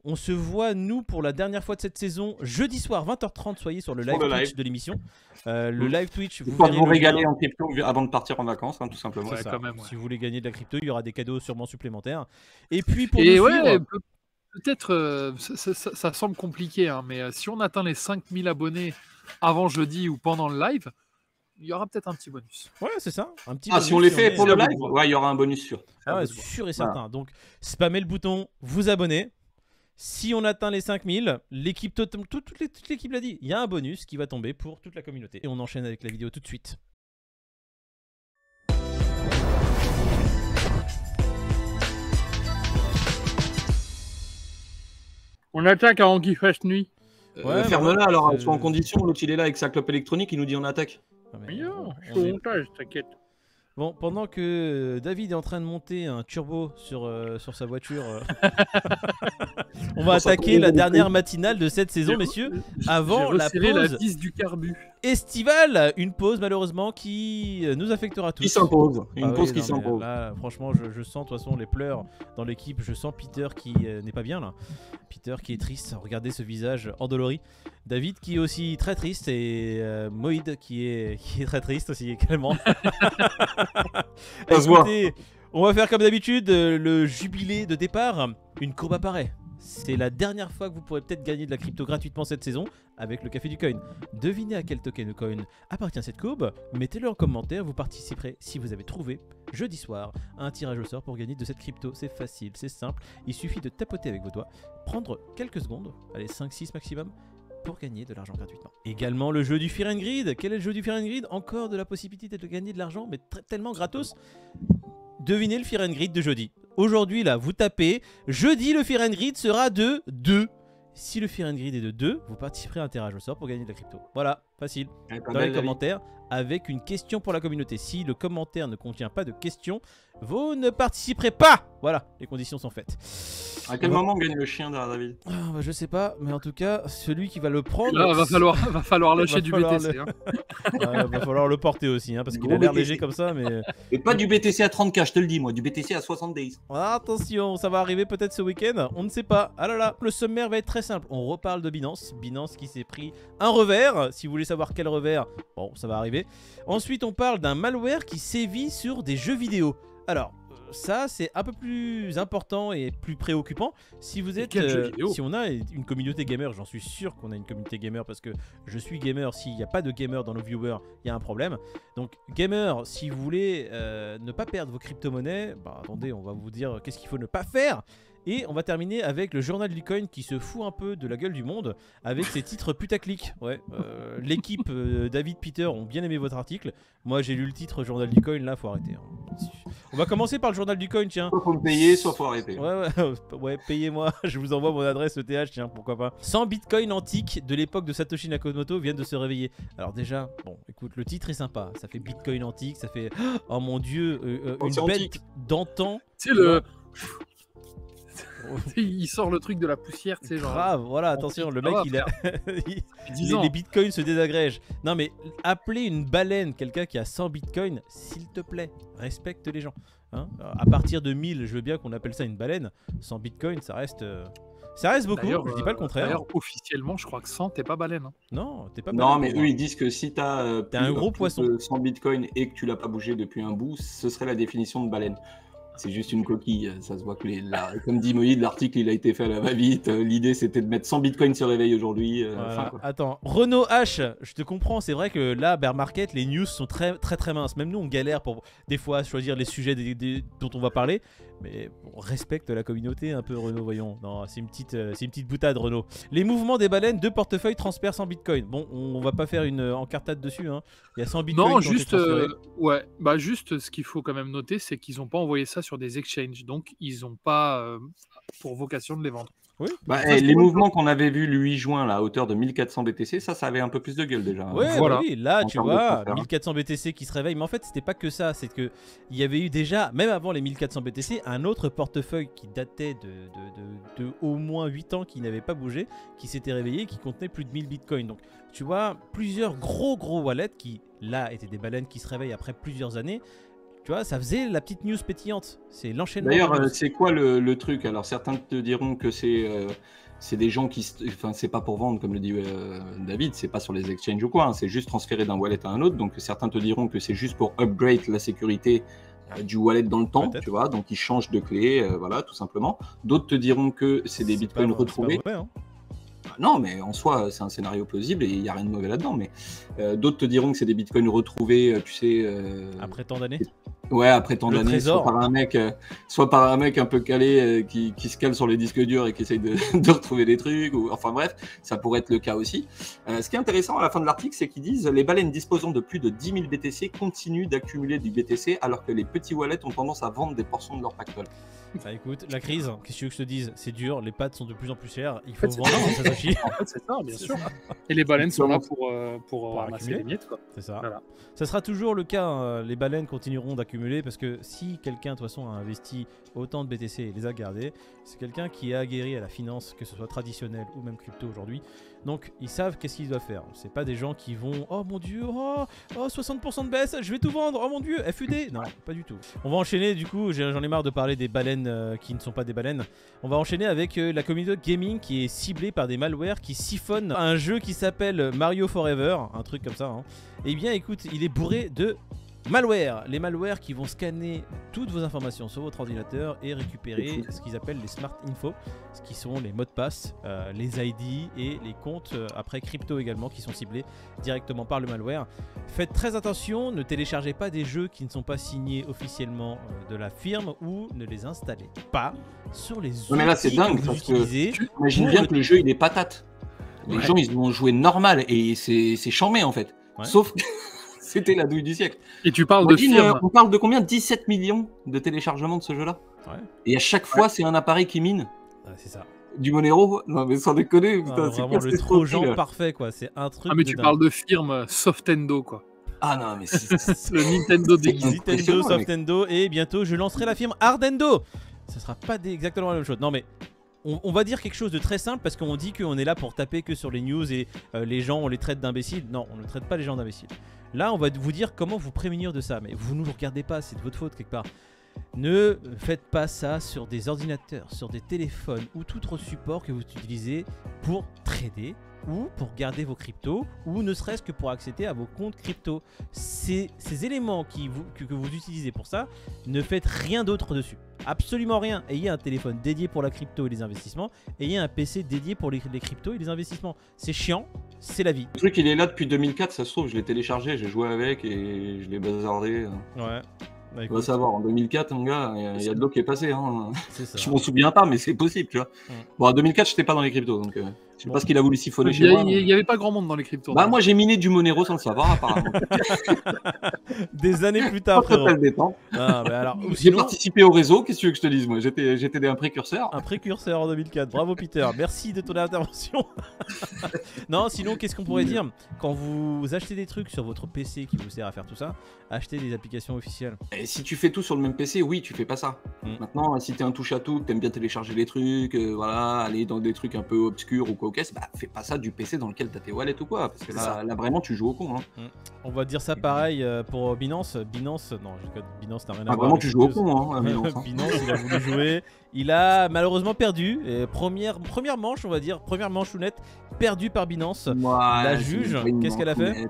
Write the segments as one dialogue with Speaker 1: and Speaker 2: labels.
Speaker 1: On se voit, nous, pour la dernière fois de cette saison, jeudi soir, 20h30. Soyez sur le live Twitch de l'émission. Le live Twitch, vous verrez
Speaker 2: vous régaler en crypto avant de partir en vacances, hein, tout simplement.
Speaker 1: C'est ça.
Speaker 3: Quand même,
Speaker 1: Si vous voulez gagner de la crypto, il y aura des cadeaux sûrement supplémentaires. Et puis, pour nous
Speaker 3: ouais,
Speaker 1: suivre...
Speaker 3: peut-être, ça semble compliqué, hein, mais si on atteint les 5000 abonnés avant jeudi ou pendant le live, il y aura peut-être un petit bonus.
Speaker 1: Ouais, c'est ça. Un petit
Speaker 2: si on les fait pour le live, ouais, il y aura un bonus sûr.
Speaker 1: Ah ouais, sûr et certain. Donc, spammez le bouton, vous abonnez. Si on atteint les 5000, l'équipe, toute l'équipe l'a dit, il y a un bonus qui va tomber pour toute la communauté. Et on enchaîne avec la vidéo tout de suite.
Speaker 3: On attaque avant qu'il fasse nuit.
Speaker 2: Ferme-la alors, soit en condition, l'autre il est là avec sa clope électronique, il nous dit on attaque.
Speaker 3: Non, je suis au montage, t'inquiète.
Speaker 1: Bon, pendant que David est en train de monter un turbo sur sa voiture, on va attaquer la dernière matinale de cette saison, messieurs, avant la pause
Speaker 3: du carbu
Speaker 1: estivale. Une pause malheureusement qui nous affectera tous.
Speaker 2: Qui s'impose, une pause qui s'impose.
Speaker 1: Là, franchement, je sens de toute façon les pleurs dans l'équipe. Je sens Peter qui n'est pas bien là. Peter qui est triste. Regardez ce visage endolori. David qui est aussi très triste et Moïd qui est très triste aussi également. Écoutez, on va faire comme d'habitude le jubilé de départ. Une courbe apparaît. C'est la dernière fois que vous pourrez peut-être gagner de la crypto gratuitement cette saison avec le Café du Coin. Devinez à quel token de coin appartient cette courbe. Mettez-le en commentaire, vous participerez si vous avez trouvé jeudi soir un tirage au sort pour gagner de cette crypto. C'est facile, c'est simple. Il suffit de tapoter avec vos doigts, prendre quelques secondes, allez 5-6 maximum, pour gagner de l'argent gratuitement. Également le jeu du Fear and Greed. Quel est le jeu du Fear and Greed? Encore de la possibilité de gagner de l'argent, mais tellement gratos. Devinez le Fear and Greed de jeudi. Aujourd'hui, là, vous tapez. Jeudi, le Fear and Greed sera de 2. Si le Fear and Greed est de 2, vous participerez à un tirage au sort pour gagner de la crypto. Voilà, facile. Dans les commentaires, avec une question pour la communauté. Si le commentaire ne contient pas de questions, vous ne participerez pas. Voilà, les conditions sont faites.
Speaker 2: À quel moment on gagne le chien derrière David?
Speaker 1: Je sais pas, mais en tout cas, celui qui va le prendre...
Speaker 3: Là, va falloir lâcher du BTC.
Speaker 1: Va falloir le porter aussi, hein, parce qu'il a l'air léger comme ça, mais...
Speaker 2: Et pas du BTC à 30K, je te le dis, moi, du BTC à 70.
Speaker 1: Attention, ça va arriver peut-être ce week-end, on ne sait pas. Ah là là, le sommaire va être très simple. On reparle de Binance. Binance qui s'est pris un revers. Si vous voulez savoir quel revers, bon, ça va arriver. Ensuite, on parle d'un malware qui sévit sur des jeux vidéo. Alors... ça c'est un peu plus important et plus préoccupant si vous êtes si on a une communauté gamer. J'en suis sûr qu'on a une communauté gamer parce que je suis gamer. S'il n'y a pas de gamer dans nos viewers, il y a un problème. Donc gamer, si vous voulez ne pas perdre vos crypto-monnaies, bah attendez, on va vous dire qu'est-ce qu'il faut ne pas faire. Et on va terminer avec le journal du coin qui se fout un peu de la gueule du monde avec ses titres putaclic. Ouais, l'équipe David, Peter ont bien aimé votre article. Moi j'ai lu le titre journal du coin, là faut arrêter. On va commencer par le journal du coin, tiens.
Speaker 2: Soit faut me payer, soit faut arrêter.
Speaker 1: Ouais, payez-moi, je vous envoie mon adresse ETH, tiens, pourquoi pas. 100 bitcoins antiques de l'époque de Satoshi Nakamoto viennent de se réveiller. Alors déjà, bon, écoute, le titre est sympa. Ça fait bitcoin antique, ça fait, oh mon dieu, une bête d'antan.
Speaker 3: C'est le... il sort le truc de la poussière, tu sais, genre.
Speaker 1: Grave, voilà, attention, le mec il a. les bitcoins se désagrègent. Non, mais appeler une baleine quelqu'un qui a 100 bitcoins, s'il te plaît, respecte les gens. Hein, à partir de 1000, je veux bien qu'on appelle ça une baleine. 100 bitcoins, ça reste beaucoup, je dis pas le contraire.
Speaker 3: D'ailleurs, officiellement, je crois que 100, t'es pas baleine. Hein.
Speaker 1: Non, t'es pas baleine.
Speaker 2: Non, mais eux, ils disent que si t'as
Speaker 1: un gros poisson.
Speaker 2: 100 bitcoins et que tu l'as pas bougé depuis un bout, ce serait la définition de baleine. C'est juste une coquille, ça se voit que comme dit Moïd, l'article il a été fait à la va-vite. L'idée c'était de mettre 100 bitcoins sur réveil aujourd'hui.
Speaker 1: Voilà. Attends, Renault H, je te comprends, c'est vrai que là, bear market, les news sont très minces. Même nous on galère pour des fois choisir les sujets dont on va parler. Mais on respecte la communauté un peu, Renault, voyons. Non, c'est une petite boutade, Renault. Les mouvements des baleines, 2 portefeuilles transfèrent 100 bitcoins. Bon, on va pas faire une encartade dessus. Hein. Il y a 100 bitcoins.
Speaker 3: Non, juste, juste ce qu'il faut quand même noter, c'est qu'ils n'ont pas envoyé ça sur des exchanges. Donc, ils n'ont pas pour vocation de les vendre.
Speaker 1: Oui.
Speaker 2: Les mouvements qu'on avait vus le 8 juin là, à hauteur de 1400 BTC, ça avait un peu plus de gueule déjà.
Speaker 1: Ouais, voilà. Oui, là tu vois, 1400 BTC qui se réveille. Mais en fait, c'était pas que ça. C'est qu'il y avait eu déjà, même avant les 1400 BTC, un autre portefeuille qui datait de au moins 8 ans, qui n'avait pas bougé, qui s'était réveillé, qui contenait plus de 1000 bitcoins. Donc tu vois, plusieurs gros wallets qui, là, étaient des baleines qui se réveillent après plusieurs années. Tu vois, ça faisait la petite news pétillante. C'est l'enchaînement.
Speaker 2: D'ailleurs, c'est quoi le truc? Alors, certains te diront que c'est des gens qui... Enfin, c'est pas pour vendre, comme le dit David, c'est pas sur les exchanges ou quoi, hein, c'est juste transférer d'un wallet à un autre. Donc, certains te diront que c'est juste pour upgrade la sécurité du wallet dans le temps, tu vois, donc ils changent de clé, voilà, tout simplement. D'autres te diront que c'est des bitcoins retrouvés.
Speaker 1: C'est pas mauvais, hein.
Speaker 2: Non, mais en soi, c'est un scénario plausible et il n'y a rien de mauvais là-dedans. Mais d'autres te diront que c'est des bitcoins retrouvés, tu sais.
Speaker 1: Après tant d'années.
Speaker 2: Ouais, après tant
Speaker 1: Le
Speaker 2: d'années,
Speaker 1: trésor.
Speaker 2: soit par un mec un peu calé qui se cale sur les disques durs et qui essaye de retrouver des trucs. Enfin bref, ça pourrait être le cas aussi. Ce qui est intéressant à la fin de l'article, c'est qu'ils disent les baleines disposant de plus de 10 000 BTC continuent d'accumuler du BTC alors que les petits wallets ont tendance à vendre des portions de leur pactole.
Speaker 1: Bah écoute, la crise, qu'est-ce que tu veux que je te dise? C'est dur, les pâtes sont de plus en plus chères, il faut vendre ça Satoshi.
Speaker 3: En fait, c'est ça, bien sûr. Et les baleines sont là pour ramasser
Speaker 1: accumuler.
Speaker 3: les miettes, quoi.
Speaker 1: C'est ça.
Speaker 3: Voilà.
Speaker 1: Ça sera toujours le cas, hein. Les baleines continueront d'accumuler parce que si quelqu'un de toute façon a investi autant de BTC et les a gardés, c'est quelqu'un qui a aguerri à la finance, que ce soit traditionnelle ou même crypto aujourd'hui. Donc ils savent qu'est-ce qu'ils doivent faire. C'est pas des gens qui vont oh mon dieu, oh 60% de baisse, je vais tout vendre, oh mon dieu, FUD. Non, pas du tout. On va enchaîner du coup, j'en ai marre de parler des baleines qui ne sont pas des baleines. On va enchaîner avec la communauté gaming qui est ciblée par des malwares qui siphonnent un jeu qui s'appelle Mario Forever, un truc comme ça, hein. Eh bien écoute, il est bourré de malware. Les malwares qui vont scanner toutes vos informations sur votre ordinateur et récupérer ce qu'ils appellent les smart info, ce qui sont les mots de passe, les ID et les comptes après crypto également qui sont ciblés directement par le malware. Faites très attention, ne téléchargez pas des jeux qui ne sont pas signés officiellement de la firme ou ne les installez pas sur les outils
Speaker 2: Mais là c'est dingue
Speaker 1: que vous
Speaker 2: parce
Speaker 1: utilisez.
Speaker 2: que imagine bien que le jeu il est patate. Les gens ils vont jouer normal et c'est chambé en fait.
Speaker 1: Ouais.
Speaker 2: Sauf que c'était la douille du siècle.
Speaker 3: Et tu parles
Speaker 2: Imagine,
Speaker 3: de firme.
Speaker 2: on parle de combien? 17 millions de téléchargements de ce jeu-là.
Speaker 1: Ouais.
Speaker 2: Et à chaque fois, c'est un appareil qui mine.
Speaker 1: Ah, c'est ça.
Speaker 2: Du Monero. Non, mais sans déconner.
Speaker 1: Ah,
Speaker 2: Putain, c'est
Speaker 1: vraiment
Speaker 2: quoi
Speaker 1: le
Speaker 2: cette
Speaker 1: trojan
Speaker 2: escroquerie, là
Speaker 1: parfait quoi. C'est un truc.
Speaker 3: Ah, mais
Speaker 1: de
Speaker 3: tu
Speaker 1: dingue.
Speaker 3: parles de firme Softendo, quoi.
Speaker 2: Ah non, mais
Speaker 3: Le Nintendo déguisé.
Speaker 1: Nintendo,
Speaker 2: impressionnant,
Speaker 1: Softendo et bientôt je lancerai la firme Ardendo. Ça sera pas exactement la même chose. Non mais on va dire quelque chose de très simple parce qu'on dit qu'on est là pour taper que sur les news et les gens on les traite d'imbéciles. Non, on ne traite pas les gens d'imbéciles. Là on va vous dire comment vous prémunir de ça. Mais vous ne nous regardez pas, c'est de votre faute quelque part. Ne faites pas ça sur des ordinateurs, sur des téléphones ou tout autre support que vous utilisez pour trader ou pour garder vos cryptos ou ne serait-ce que pour accéder à vos comptes crypto. Ces éléments que vous utilisez pour ça, ne faites rien d'autre dessus. Absolument rien. Ayez un téléphone dédié pour la crypto et les investissements. Ayez un PC dédié pour les cryptos et les investissements. C'est chiant, c'est la vie.
Speaker 2: Le truc, il est là depuis 2004, ça se trouve, je l'ai téléchargé, j'ai joué avec et je l'ai bazardé.
Speaker 1: Ouais. Bah,
Speaker 2: On va
Speaker 1: écoute,
Speaker 2: savoir, en 2004, mon gars, il y a de l'eau qui est passée. Hein.
Speaker 1: c'est ça.
Speaker 2: Je m'en souviens pas, mais c'est possible, tu vois. Bon, en 2004, je n'étais pas dans les cryptos, donc je sais pas ce qu'il a voulu siphonner chez moi.
Speaker 3: Il n'y avait pas grand monde dans les cryptos.
Speaker 2: Bah, moi, j'ai miné du Monero sans le savoir, apparemment.
Speaker 1: Des années plus tard,
Speaker 2: Pas
Speaker 1: frérot.
Speaker 2: total détente.
Speaker 1: Ah, bah alors, ou
Speaker 2: J'ai
Speaker 1: sinon,
Speaker 2: participé au réseau, qu'est-ce que tu veux que je te dise, moi? J'étais un précurseur.
Speaker 1: un précurseur en 2004. Bravo Peter, merci de ton intervention. Non, sinon, qu'est-ce qu'on pourrait dire? Quand vous achetez des trucs sur votre PC qui vous sert à faire tout ça, achetez des applications officielles.
Speaker 2: Et si tu fais tout sur le même PC, oui, tu fais pas ça. Maintenant, si t'es un touche-à-tout, que t'aimes bien télécharger les trucs, voilà, aller dans des trucs un peu obscurs ou quoi au caisse, bah fais pas ça du PC dans lequel t'as tes wallets ou quoi, parce que là vraiment tu joues au con. Hein.
Speaker 1: On va dire ça pareil pour Binance. Binance, non, Binance n'a rien à voir.
Speaker 2: Vraiment
Speaker 1: avec
Speaker 2: tu
Speaker 1: les
Speaker 2: joues au
Speaker 1: news.
Speaker 2: con, hein, à Binance, hein.
Speaker 1: Binance, il a voulu jouer. Il a malheureusement perdu. Première manche, on va dire, première manchounette perdue par Binance. La juge, qu'est-ce qu'elle a fait?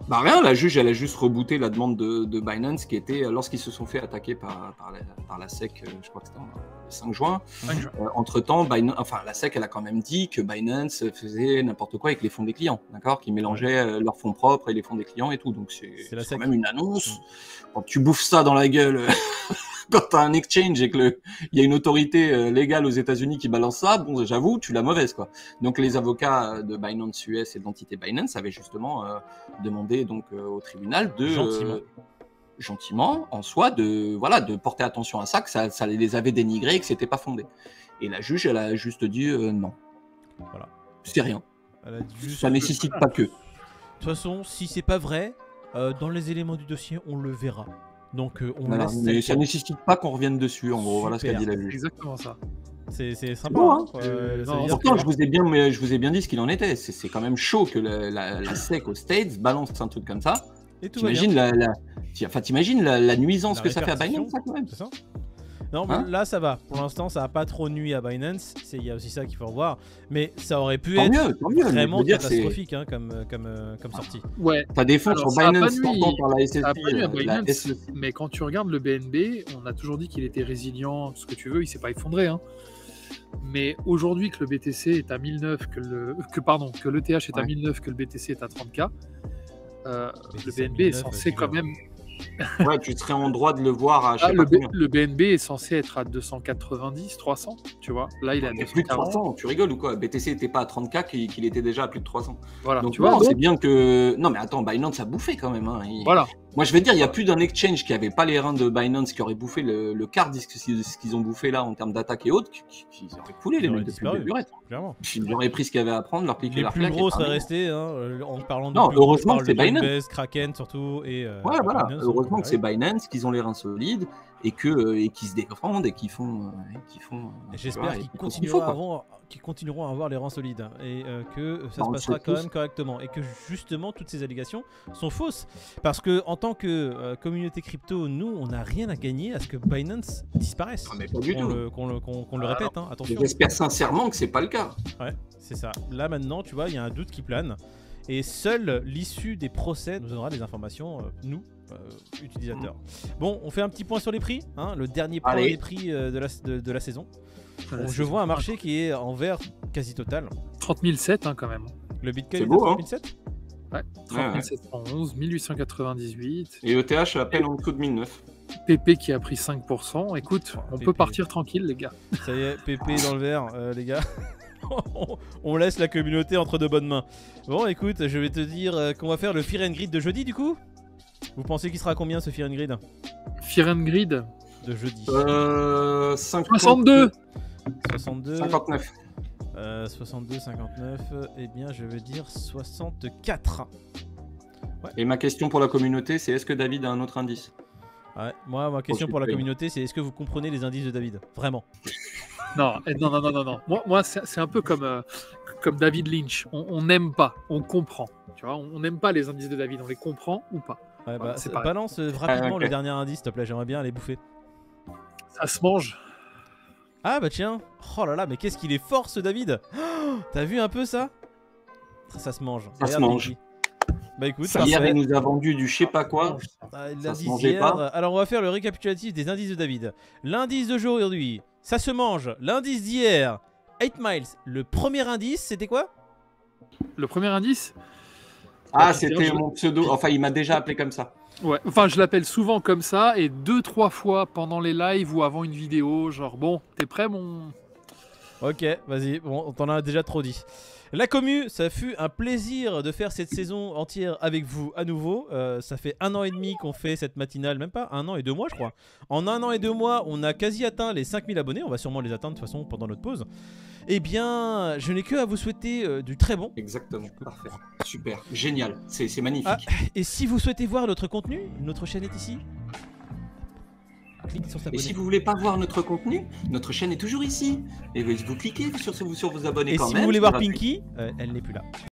Speaker 2: Bah rien, la juge, elle a juste rebooté la demande de Binance qui était, lorsqu'ils se sont fait attaquer par la SEC, je crois que c'était le 5 juin. Entre-temps, la SEC, elle a quand même dit que Binance faisait n'importe quoi avec les fonds des clients, d'accord, qui mélangeaient leurs fonds propres et les fonds des clients et tout. Donc c'est quand même une annonce. Quand tu bouffes ça dans la gueule... Quand tu as un exchange et qu'il y a une autorité légale aux États-Unis qui balance ça, bon, j'avoue, tu l'as mauvaise, quoi. Donc, les avocats de Binance US et de l'entité Binance avaient justement demandé donc au tribunal de gentiment, en soi, de porter attention à ça, que ça les avait dénigrés et que c'était pas fondé. Et la juge, elle a juste dit non.
Speaker 1: Voilà.
Speaker 2: C'est rien.
Speaker 1: Elle a dit juste...
Speaker 2: Ça nécessite pas que.
Speaker 1: De toute façon, si c'est pas vrai, dans les éléments du dossier, on le verra. Donc on laisse.
Speaker 2: Mais ça nécessite pas qu'on revienne dessus, en gros. Voilà ce qu'a dit la juge.
Speaker 3: Exactement ça.
Speaker 1: C'est sympa.
Speaker 2: Bon, hein.
Speaker 1: Pourtant,
Speaker 2: je vous ai bien dit ce qu'il en était. C'est quand même chaud que la SEC aux States balance un truc comme ça.
Speaker 1: Et tout
Speaker 2: T'imagines Enfin, t'imagines la nuisance
Speaker 1: La
Speaker 2: que ça fait à
Speaker 1: répercussion,
Speaker 2: Binance, ça, quand même.
Speaker 1: C'est ça? Non,
Speaker 2: Hein?
Speaker 1: là ça va. Pour l'instant, ça n'a pas trop nuit à Binance. Il y a aussi ça qu'il faut revoir. Mais ça aurait pu
Speaker 2: Tant
Speaker 1: être
Speaker 2: mieux, mais je
Speaker 1: vraiment
Speaker 2: veux dire, c'est.
Speaker 1: catastrophique hein, comme sortie.
Speaker 3: Ouais.
Speaker 2: T'as des fonds
Speaker 3: Alors,
Speaker 2: sur
Speaker 3: ça a pas
Speaker 2: Binance
Speaker 3: nui-
Speaker 2: sortant par la
Speaker 3: Ça a pas nu à
Speaker 2: SEC, la
Speaker 3: Binance,
Speaker 2: SEC.
Speaker 3: mais quand tu regardes le BNB, on a toujours dit qu'il était résilient, ce que tu veux, il s'est pas effondré. Hein. Mais aujourd'hui que le BTC est à 1009, que l'ETH est à
Speaker 2: Ouais.
Speaker 3: 1009, que le BTC est à 30K, le
Speaker 1: BTC à
Speaker 3: BNB est
Speaker 1: 1009,
Speaker 3: censé
Speaker 1: tu
Speaker 3: quand
Speaker 1: vois.
Speaker 3: même.
Speaker 2: Ouais, tu serais en droit de le voir à je sais
Speaker 3: le,
Speaker 2: pas combien.
Speaker 3: le BNB est censé être à 290, 300, tu vois. Là, il est à
Speaker 2: Mais plus de
Speaker 3: 240.
Speaker 2: 300, tu rigoles ou quoi? BTC n'était pas à 30K qu'il était déjà à plus de 300.
Speaker 3: Voilà,
Speaker 2: Donc,
Speaker 3: tu vois.
Speaker 2: non,
Speaker 3: donc,
Speaker 2: c'est bien que. Non, mais attends, Binance a bouffé quand même. Hein.
Speaker 3: voilà.
Speaker 2: Moi, je vais te dire, il n'y a plus d'un exchange qui n'avait pas les reins de Binance qui aurait bouffé le quart de ce qu'ils ont bouffé là en termes d'attaque et autres, qui auraient coulé les
Speaker 1: Ils auraient
Speaker 2: mecs depuis le
Speaker 1: disparu.
Speaker 2: début.
Speaker 1: Clairement.
Speaker 2: Ils auraient pris ce qu'il y avait à prendre, leur cliquer
Speaker 1: Les
Speaker 2: leur
Speaker 1: plus
Speaker 2: claque.
Speaker 1: gros
Speaker 2: et
Speaker 1: seraient
Speaker 2: terminé.
Speaker 1: restés, hein, en parlant de
Speaker 2: Non,
Speaker 1: plus gros,
Speaker 2: heureusement
Speaker 1: je parle
Speaker 2: que c'est
Speaker 1: de
Speaker 2: Binance.
Speaker 1: Coinbase, Kraken surtout et
Speaker 2: Ouais, voilà.
Speaker 1: Binance,
Speaker 2: Heureusement que c'est
Speaker 1: pareil.
Speaker 2: Binance, qu'ils ont les reins solides et qu'ils se défendent et qu'ils font.
Speaker 1: Et
Speaker 2: tu vois,
Speaker 1: j'espère
Speaker 2: et
Speaker 1: qu'ils
Speaker 2: font ce qu'il faut,
Speaker 1: continueront à avoir les reins solides et que ça
Speaker 2: Bah,
Speaker 1: se
Speaker 2: on le
Speaker 1: passera
Speaker 2: souhaite
Speaker 1: quand
Speaker 2: tous.
Speaker 1: même correctement et que justement toutes ces allégations sont fausses parce que en tant que communauté crypto, nous on n'a rien à gagner à ce que Binance disparaisse.
Speaker 2: Ah, mais pas du tout.
Speaker 1: Qu'on le répète, hein, attention.
Speaker 2: J'espère sincèrement que c'est pas le cas.
Speaker 1: Ouais, c'est ça. Là maintenant, tu vois, il y a un doute qui plane. Et seule l'issue des procès nous donnera des informations, nous, utilisateurs. Bon, on fait un petit point sur les prix, hein, le dernier point
Speaker 2: Allez.
Speaker 1: des prix de la saison.
Speaker 3: Voilà,
Speaker 1: Je vois un marché qui est en vert quasi total.
Speaker 3: 30 007 hein, quand même.
Speaker 1: Le Bitcoin
Speaker 2: C'est
Speaker 1: est
Speaker 2: beau,
Speaker 1: à
Speaker 2: hein.
Speaker 1: 3007.
Speaker 3: Ouais,
Speaker 2: Ouais,
Speaker 3: 30 711, 1898.
Speaker 2: Et ETH à peine en dessous de 1009.
Speaker 3: PP qui a pris 5%. Écoute, on
Speaker 1: PP.
Speaker 3: peut partir tranquille, les gars.
Speaker 1: Ça y est, PP dans le vert, les gars. On laisse la communauté entre de bonnes mains. Bon, écoute, je vais te dire qu'on va faire le Fear and Grid de jeudi du coup. Vous pensez qu'il sera combien ce Fear and Grid
Speaker 3: Fear and Grid,
Speaker 1: de jeudi
Speaker 3: 62.
Speaker 1: 62
Speaker 2: 59.
Speaker 1: 62, 59, eh bien je veux dire 64.
Speaker 2: Et ma question pour la communauté, c'est est-ce que David a un autre indice?
Speaker 1: Ouais, moi ma question pour la
Speaker 2: Bitcoin.
Speaker 1: communauté c'est est-ce que vous comprenez les indices de David? Vraiment.
Speaker 3: Non, non. Moi c'est un peu comme David Lynch. On n'aime pas, on comprend. Tu vois, on n'aime pas les indices de David, on les comprend ou pas.
Speaker 1: Ouais, bah,
Speaker 3: c'est pareil.
Speaker 1: balance rapidement
Speaker 2: ok.
Speaker 1: le dernier indice s'il te plaît, j'aimerais bien aller bouffer.
Speaker 3: Ça se mange.
Speaker 1: Ah bah tiens, oh là là, mais qu'est-ce qu'il est fort ce David. Oh, t'as vu un peu ça? Ça se mange.
Speaker 2: Ça se
Speaker 1: Regarde,
Speaker 2: mange.
Speaker 1: David. Bah écoute,
Speaker 2: Hier,
Speaker 1: parfait.
Speaker 2: il nous a vendu du je sais pas quoi.
Speaker 1: Ah,
Speaker 2: se
Speaker 1: l'indice
Speaker 2: mangeait
Speaker 1: d'hier.
Speaker 2: pas.
Speaker 1: Alors on va faire le récapitulatif des indices de David. L'indice d'aujourd'hui, ça se mange. L'indice d'hier, 8 miles. Le premier indice, c'était quoi?
Speaker 3: Le premier indice,
Speaker 2: Ah,
Speaker 3: je-
Speaker 2: c'était mon pseudo. Enfin, il m'a déjà appelé comme ça.
Speaker 3: ouais, enfin je l'appelle souvent comme ça et 2-3 fois pendant les lives ou avant une vidéo, genre bon, t'es prêt mon...
Speaker 1: Ok, vas-y, bon, on t'en a déjà trop dit. La commu, ça fut un plaisir de faire cette saison entière avec vous à nouveau. Ça fait 1 an et demi qu'on fait cette matinale, même pas 1 an et 2 mois je crois. En 1 an et 2 mois, on a quasi atteint les 5000 abonnés, on va sûrement les atteindre de toute façon pendant notre pause. Eh bien, je n'ai que à vous souhaiter du très bon.
Speaker 2: Exactement. Parfait. Super. Génial. C'est magnifique.
Speaker 1: Ah, et si vous souhaitez voir notre contenu, notre chaîne est ici. Cliquez sur
Speaker 2: Et
Speaker 1: s'abonner.
Speaker 2: si vous voulez pas voir notre contenu, notre chaîne est toujours ici. Et vous cliquez sur vos abonnés
Speaker 1: Et
Speaker 2: quand
Speaker 1: si
Speaker 2: même.
Speaker 1: vous voulez
Speaker 2: c'est
Speaker 1: voir
Speaker 2: gratuit.
Speaker 1: Pinky, elle n'est plus là.